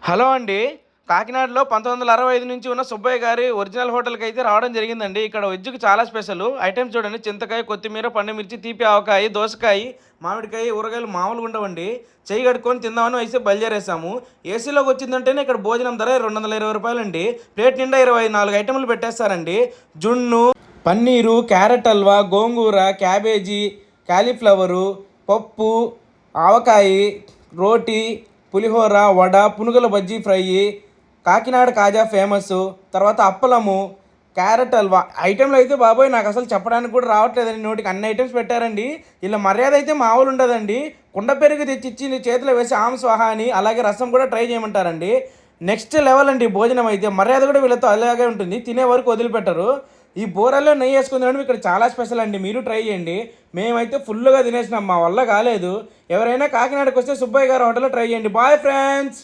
Hello అండి. కాకినాడలో 1965 నుంచి ఉన్న సుబ్బయ్య గారి ఒరిజినల్ హోటల్‌కి అయితే రావడం జరిగిందండి. ఇక్కడ వెజ్‌కి చాలా స్పెషలు. ఐటెమ్స్ చూడండి చింతకాయ, కొత్తిమీర, పండుమిర్చి, తీపి ఆవకాయి, దోసకాయ, మామిడికాయ, ఊరగాయలు మామూలుగా ఉండవండి. చెయ్యి కడుక్కొని తిందామని అయితే బయలుదేరేసాము. ఏసీలోకి వచ్చిందంటేనే ఇక్కడ భోజనం ధర రూ. 220 ప్లేట్ నిండా 24 ఐటెంలు పెట్టేస్తారండి. జున్ను, పన్నీరు, క్యారెట్ హల్వా, గోంగూర, క్యాబేజీ, కాలీఫ్లవరు, పప్పు, ఆవకాయి, రోటీ, పులిహోర, వడ, పునుగుల బజ్జీ ఫ్రై, కాకినాడ కాజా ఫేమస్, తర్వాత అప్పలము, క్యారెట్ హల్వా ఐటెంలు అయితే బాబోయ్ నాకు అసలు చెప్పడానికి కూడా రావట్లేదండి. నోటికి అన్ని ఐటమ్స్ పెట్టారండి. ఇలా మర్యాద అయితే మామూలు ఉండదండి. కుండ పెరుగు తెచ్చిచ్చి నీ చేతిలో వేసి ఆమ్ స్వాహా అని, అలాగే రసం కూడా ట్రై చేయమంటారండి. నెక్స్ట్ లెవెల్ అండి భోజనం అయితే. మర్యాద కూడా వీళ్ళతో అలాగే ఉంటుంది. తినే వరకు వదిలిపెట్టరు. ఈ బోరల్లో నెయ్యి వేసుకుని తినడం ఇక్కడ చాలా స్పెషల్ అండి. మీరు ట్రై చేయండి. మేమైతే ఫుల్గా తినేసినాం, మా వల్ల కాలేదు. ఎవరైనా కాకినాడకు వస్తే సుబ్బయ్య గారి హోటల్లో ట్రై చేయండి. Bye friends.